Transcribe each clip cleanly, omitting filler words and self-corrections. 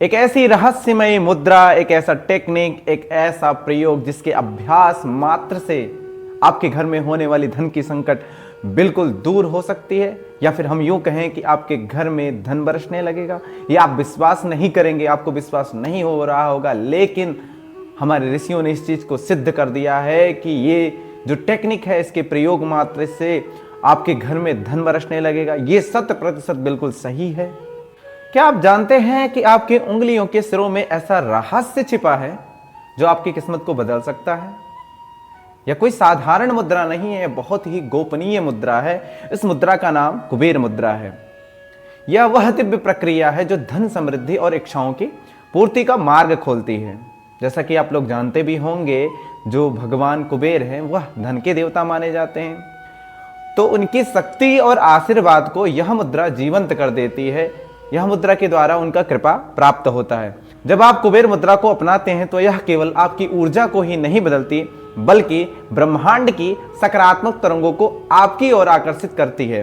एक ऐसी रहस्यमयी मुद्रा, एक ऐसा टेक्निक, एक ऐसा प्रयोग जिसके अभ्यास मात्र से आपके घर में होने वाली धन की संकट बिल्कुल दूर हो सकती है, या फिर हम यूं कहें कि आपके घर में धन बरसने लगेगा। ये आप विश्वास नहीं करेंगे, आपको विश्वास नहीं हो रहा होगा, लेकिन हमारे ऋषियों ने इस चीज को सिद्ध कर दिया है कि ये जो टेक्निक है, इसके प्रयोग मात्र से आपके घर में धन बरसने लगेगा। ये 100% बिल्कुल सही है। क्या आप जानते हैं कि आपकी उंगलियों के सिरों में ऐसा रहस्य छिपा है जो आपकी किस्मत को बदल सकता है? यह कोई साधारण मुद्रा नहीं है, बहुत ही गोपनीय मुद्रा है। इस मुद्रा का नाम कुबेर मुद्रा है। यह वह दिव्य प्रक्रिया है जो धन, समृद्धि और इच्छाओं की पूर्ति का मार्ग खोलती है। जैसा कि आप लोग जानते भी होंगे, जो भगवान कुबेर हैं वह धन के देवता माने जाते हैं, तो उनकी शक्ति और आशीर्वाद को यह मुद्रा जीवंत कर देती है। यह मुद्रा के द्वारा उनका कृपा प्राप्त होता है। जब आप कुबेर मुद्रा को अपनाते हैं तो यह केवल आपकी ऊर्जा को ही नहीं बदलती, बल्कि ब्रह्मांड की सकारात्मक तरंगों को आपकी ओर आकर्षित करती है।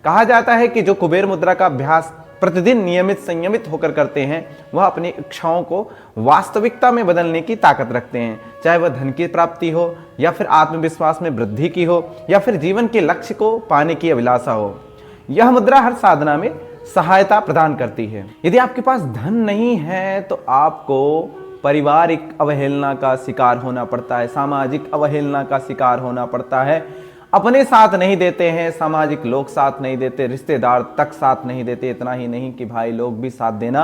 कहा जाता है कि जो कुबेर मुद्रा का अभ्यास प्रतिदिन नियमित संयमित होकर करते हैं, वह अपनी इच्छाओं को वास्तविकता में बदलने की ताकत रखते हैं। चाहे वह धन की प्राप्ति हो, या फिर आत्मविश्वास में वृद्धि की हो, या फिर जीवन के लक्ष्य को पाने की अभिलाषा हो। यह मुद्रा हर साधना में सहायता प्रदान करती है। यदि आपके पास धन नहीं है तो आपको पारिवारिक अवहेलना का शिकार होना पड़ता है, सामाजिक अवहेलना का शिकार होना पड़ता है। अपने साथ नहीं देते हैं, सामाजिक लोग साथ नहीं देते, रिश्तेदार तक साथ नहीं देते। इतना ही नहीं कि भाई लोग भी साथ देना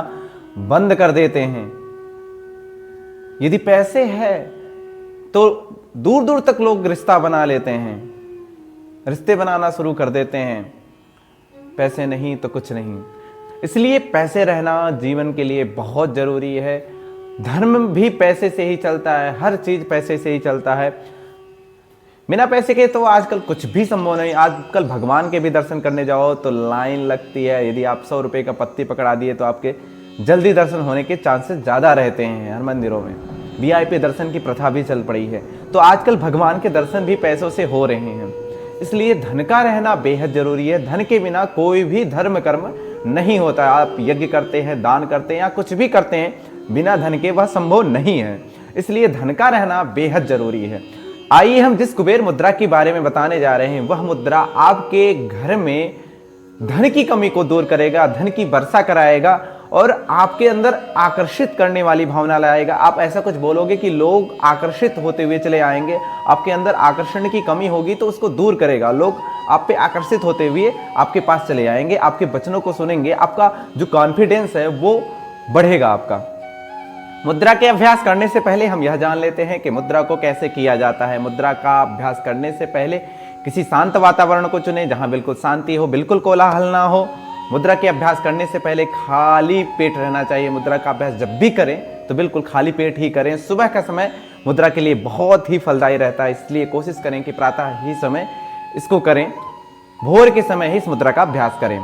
बंद कर देते हैं। यदि पैसे है तो दूर दूर तक लोग रिश्ता बना लेते हैं, रिश्ते बनाना शुरू कर देते हैं। पैसे नहीं तो कुछ नहीं। इसलिए पैसे रहना जीवन के लिए बहुत जरूरी है। धर्म भी पैसे से ही चलता है, हर चीज पैसे से ही चलता है। बिना पैसे के तो आजकल कुछ भी संभव नहीं। आजकल भगवान के भी दर्शन करने जाओ तो लाइन लगती है। यदि आप 100 रुपए का पत्ती पकड़ा दिए तो आपके जल्दी दर्शन होने के चांसेस ज्यादा रहते हैं। हर मंदिरों में वीआईपी दर्शन की प्रथा भी चल पड़ी है, तो आजकल भगवान के दर्शन भी पैसों से हो रहे हैं। इसलिए धन का रहना बेहद जरूरी है। धन के बिना कोई भी धर्म कर्म नहीं होता। आप यज्ञ करते हैं, दान करते हैं या कुछ भी करते हैं, बिना धन के वह संभव नहीं है। इसलिए धन का रहना बेहद जरूरी है। आइए हम जिस कुबेर मुद्रा के बारे में बताने जा रहे हैं, वह मुद्रा आपके घर में धन की कमी को दूर करेगा, धन की वर्षा कराएगा और आपके अंदर आकर्षित करने वाली भावना लाएगा। आप ऐसा कुछ बोलोगे कि लोग आकर्षित होते हुए चले आएंगे। आपके अंदर आकर्षण की कमी होगी तो उसको दूर करेगा। लोग आप पे आकर्षित होते हुए आपके पास चले आएंगे, आपके वचनों को सुनेंगे, आपका जो कॉन्फिडेंस है वो बढ़ेगा आपका। मुद्रा के अभ्यास करने से पहले हम यह जान लेते हैं कि मुद्रा को कैसे किया जाता है। मुद्रा का अभ्यास करने से पहले किसी शांत वातावरण को चुनें, जहां बिल्कुल शांति हो, बिल्कुल कोलाहल ना हो। मुद्रा के अभ्यास करने से पहले खाली पेट रहना चाहिए। मुद्रा का अभ्यास जब भी करें तो बिल्कुल खाली पेट ही करें। सुबह का समय मुद्रा के लिए बहुत ही फलदायी रहता है, इसलिए कोशिश करें कि प्रातः ही समय इसको करें, भोर के समय ही इस मुद्रा का अभ्यास करें।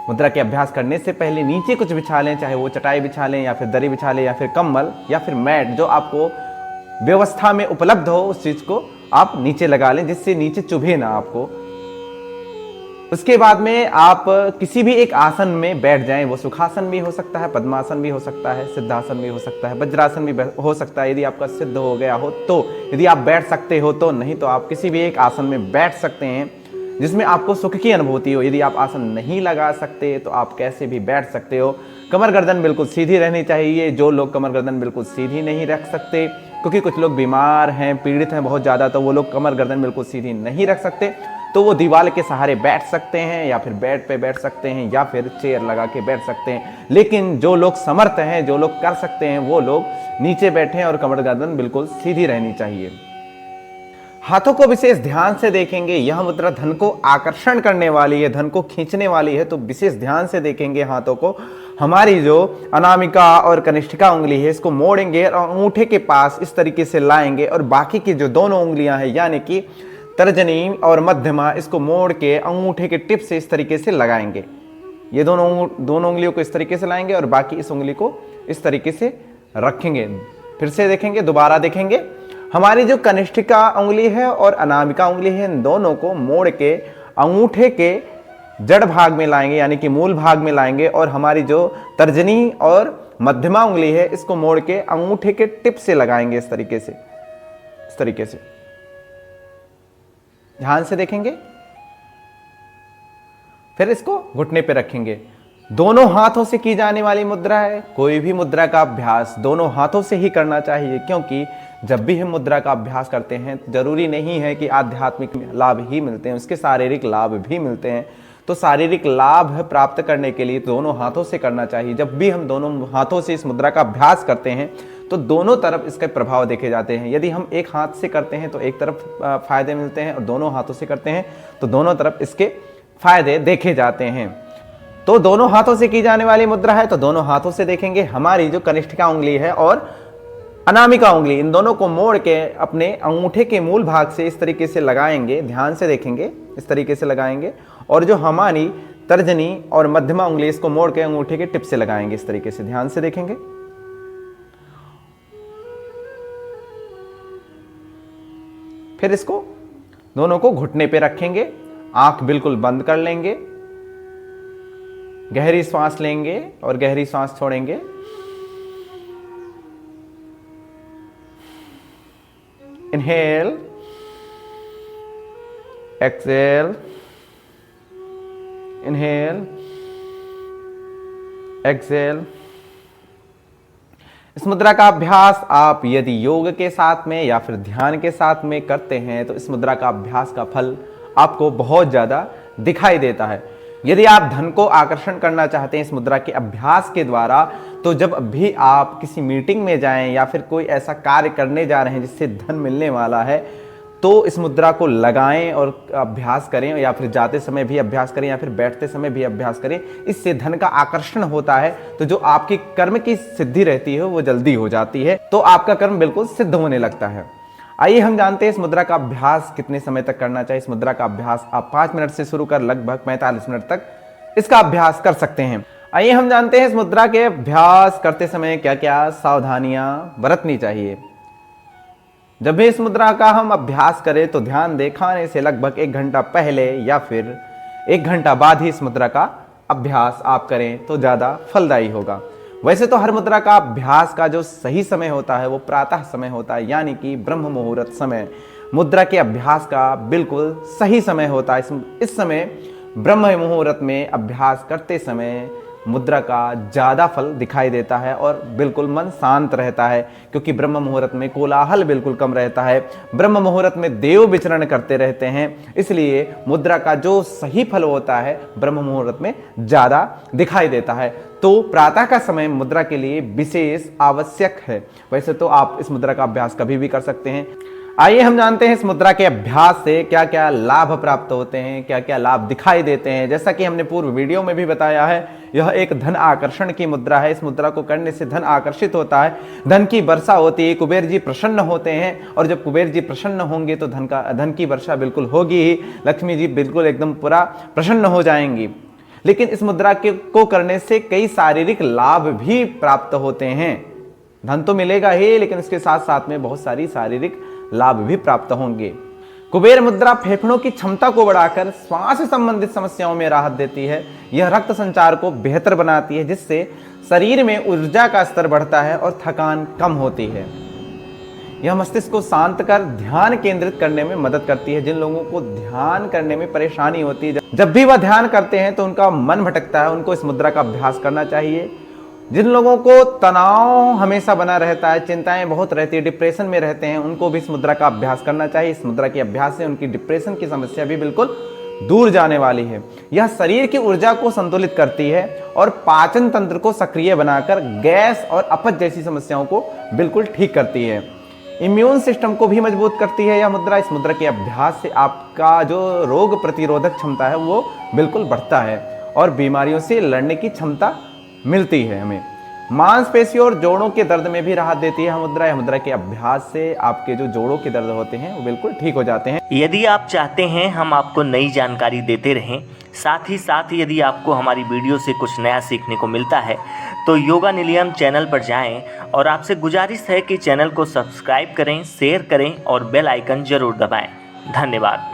मुद्रा के अभ्यास करने से पहले नीचे कुछ बिछा लें, चाहे वो चटाई बिछा लें या फिर दरी बिछा लें या फिर कंबल या फिर मैट, जो आपको व्यवस्था में उपलब्ध हो उस चीज को आप नीचे लगा लें, जिससे नीचे चुभे ना आपको। उसके बाद में आप किसी भी एक आसन में बैठ जाएं। वो सुखासन भी हो सकता है, पद्मासन भी हो सकता है, सिद्धासन भी हो सकता है, वज्रासन भी हो सकता है। यदि आपका सिद्ध हो गया हो तो, यदि आप बैठ सकते हो तो, नहीं तो आप किसी भी एक आसन में बैठ सकते हैं जिसमें आपको सुख की अनुभूति हो। यदि आप आसन नहीं लगा सकते तो आप कैसे भी बैठ सकते हो। कमर गर्दन बिल्कुल सीधी रहनी चाहिए। जो लोग कमर गर्दन बिल्कुल सीधी नहीं रख सकते, क्योंकि कुछ लोग बीमार हैं, पीड़ित हैं बहुत ज़्यादा, तो वो लोग कमर गर्दन बिल्कुल सीधी नहीं रख सकते, तो वो दीवार के सहारे बैठ सकते हैं या फिर बेड पे बैठ सकते हैं या फिर चेयर लगा के बैठ सकते हैं। लेकिन जो लोग समर्थ हैं, जो लोग कर सकते हैं, वो लोग नीचे बैठें और कमर गर्दन बिल्कुल सीधी रहनी चाहिए। हाथों को विशेष ध्यान से देखेंगे। यह मुद्रा धन को आकर्षण करने वाली है, धन को खींचने वाली है, तो विशेष ध्यान से देखेंगे हाथों को। हमारी जो अनामिका और कनिष्ठिका उंगली है, इसको मोड़ेंगे और अंगूठे के पास इस तरीके से लाएंगे, और बाकी की जो दोनों उंगलियां हैं यानी कि तर्जनी और मध्यमा, इसको मोड़ के अंगूठे के टिप से इस तरीके से लगाएंगे। ये दोनों उंगलियों को इस तरीके से लाएंगे और बाकी इस उंगली को इस तरीके से रखेंगे। फिर से देखेंगे, दोबारा देखेंगे। हमारी जो कनिष्ठिका उंगली है और अनामिका उंगली है, इन दोनों को मोड़ के अंगूठे के जड़ भाग में लाएंगे यानी कि मूल भाग में लाएंगे, और हमारी जो तर्जनी और मध्यमा उंगली है इसको मोड़ के अंगूठे के टिप से लगाएंगे इस तरीके से, इस तरीके से। ध्यान से देखेंगे। फिर इसको घुटने पे रखेंगे। दोनों हाथों से की जाने वाली मुद्रा है। कोई भी मुद्रा का अभ्यास दोनों हाथों से ही करना चाहिए, क्योंकि जब भी हम मुद्रा का अभ्यास करते हैं जरूरी नहीं है कि आध्यात्मिक लाभ ही मिलते हैं, उसके शारीरिक लाभ भी मिलते हैं। तो शारीरिक लाभ प्राप्त करने के लिए दोनों हाथों से करना चाहिए। जब भी हम दोनों हाथों से इस मुद्रा का अभ्यास करते हैं तो दोनों तरफ इसके प्रभाव देखे जाते हैं। यदि हम एक हाथ से करते हैं तो एक तरफ फायदे मिलते हैं, और दोनों हाथों से करते हैं तो दोनों तरफ इसके फायदे देखे जाते हैं। तो दोनों हाथों से की जाने वाली मुद्रा है, तो दोनों हाथों से देखेंगे। हमारी जो कनिष्ठिका उंगली है और अनामिका उंगली, इन दोनों को मोड़ के अपने अंगूठे के मूल भाग से इस तरीके से लगाएंगे। ध्यान से देखेंगे, इस तरीके से लगाएंगे। और जो हमारी तर्जनी और मध्यमा उंगली, इसको मोड़ के अंगूठे के टिप से लगाएंगे इस तरीके से। ध्यान से देखेंगे। फिर इसको दोनों को घुटने पे रखेंगे, आंख बिल्कुल बंद कर लेंगे, गहरी सांस लेंगे और गहरी सांस छोड़ेंगे। Inhale, exhale, inhale, exhale. इस मुद्रा का अभ्यास आप यदि योग के साथ में या फिर ध्यान के साथ में करते हैं तो इस मुद्रा का अभ्यास का फल आपको बहुत ज्यादा दिखाई देता है। यदि आप धन को आकर्षण करना चाहते हैं इस मुद्रा के अभ्यास के द्वारा, तो जब भी आप किसी मीटिंग में जाएं या फिर कोई ऐसा कार्य करने जा रहे हैं जिससे धन मिलने वाला है, तो इस मुद्रा को लगाएं और अभ्यास करें, या फिर जाते समय भी अभ्यास करें या फिर बैठते समय भी अभ्यास करें। इससे धन का आकर्षण होता है, तो जो आपकी कर्म की सिद्धि रहती है वो जल्दी हो जाती है, तो आपका कर्म बिल्कुल सिद्ध होने लगता है। आइए हम जानते हैं इस मुद्रा का अभ्यास कितने समय तक करना चाहिए। इस मुद्रा का अभ्यास आप 5 मिनट से शुरू कर लगभग 45 मिनट तक इसका अभ्यास कर सकते हैं। आइए हम जानते हैं इस मुद्रा के अभ्यास करते समय क्या क्या सावधानियां बरतनी चाहिए। जब भी इस मुद्रा का हम अभ्यास करें तो ध्यान दें, खाने से लगभग 1 घंटा पहले या फिर 1 घंटा बाद ही इस मुद्रा का अभ्यास आप करें तो ज्यादा फलदायी होगा। वैसे तो हर मुद्रा का अभ्यास का जो सही समय होता है वो प्रातः समय होता है, यानी कि ब्रह्म मुहूर्त समय मुद्रा के अभ्यास का बिल्कुल सही समय होता है। इस समय ब्रह्म मुहूर्त में अभ्यास करते समय मुद्रा का ज्यादा फल दिखाई देता है और बिल्कुल मन शांत रहता है, क्योंकि ब्रह्म मुहूर्त में कोलाहल बिल्कुल कम रहता है। ब्रह्म मुहूर्त में देव विचरण करते रहते हैं, इसलिए मुद्रा का जो सही फल होता है ब्रह्म मुहूर्त में ज्यादा दिखाई देता है। तो प्रातः का समय मुद्रा के लिए विशेष आवश्यक है। वैसे तो आप इस मुद्रा का अभ्यास कभी भी कर सकते हैं। आइए हम जानते हैं इस मुद्रा के अभ्यास से क्या क्या लाभ प्राप्त होते हैं, क्या क्या लाभ दिखाई देते हैं। जैसा कि हमने पूर्व वीडियो में भी बताया है, यह एक धन आकर्षण की मुद्रा है। इस मुद्रा को करने से धन आकर्षित होता है, धन की वर्षा होती है, कुबेर जी प्रसन्न होते हैं, और जब कुबेर जी प्रसन्न होंगे तो धन की वर्षा बिल्कुल होगी ही। लक्ष्मी जी बिल्कुल एकदम पूरा प्रसन्न हो जाएंगी। लेकिन इस मुद्रा को करने से कई शारीरिक लाभ भी प्राप्त होते हैं। धन तो मिलेगा ही, लेकिन इसके साथ साथ में बहुत सारी शारीरिक लाभ भी प्राप्त होंगे। कुबेर मुद्रा फेफड़ों की क्षमता को बढ़ाकर श्वास से संबंधित समस्याओं में राहत देती है। यह रक्त संचार को बेहतर बनाती है, जिससे शरीर में ऊर्जा का स्तर बढ़ता है और थकान कम होती है। यह मस्तिष्क को शांत कर ध्यान केंद्रित करने में मदद करती है। जिन लोगों को ध्यान करने में परेशानी होती है, जब भी वह ध्यान करते हैं तो उनका मन भटकता है, उनको इस मुद्रा का अभ्यास करना चाहिए। जिन लोगों को तनाव हमेशा बना रहता है, चिंताएं बहुत रहती है, डिप्रेशन में रहते हैं, उनको भी इस मुद्रा का अभ्यास करना चाहिए। इस मुद्रा के अभ्यास से उनकी डिप्रेशन की समस्या भी बिल्कुल दूर जाने वाली है। यह शरीर की ऊर्जा को संतुलित करती है और पाचन तंत्र को सक्रिय बनाकर गैस और अपच जैसी समस्याओं को बिल्कुल ठीक करती है। इम्यून सिस्टम को भी मजबूत करती है यह मुद्रा। इस मुद्रा के अभ्यास से आपका जो रोग प्रतिरोधक क्षमता है वो बिल्कुल बढ़ता है और बीमारियों से लड़ने की क्षमता मिलती है हमें। मांसपेशियों और जोड़ों के दर्द में भी राहत देती है यह मुद्रा। यह मुद्रा के अभ्यास से आपके जो जोड़ों के दर्द होते हैं वो बिल्कुल ठीक हो जाते हैं। यदि आप चाहते हैं हम आपको नई जानकारी देते रहें, साथ ही यदि आपको हमारी वीडियो से कुछ नया सीखने को मिलता है, तो योगा निलयम चैनल पर जाएं और आपसे गुजारिश है कि चैनल को सब्सक्राइब करें, शेयर करें और बेल आइकन जरूर दबाएं। धन्यवाद।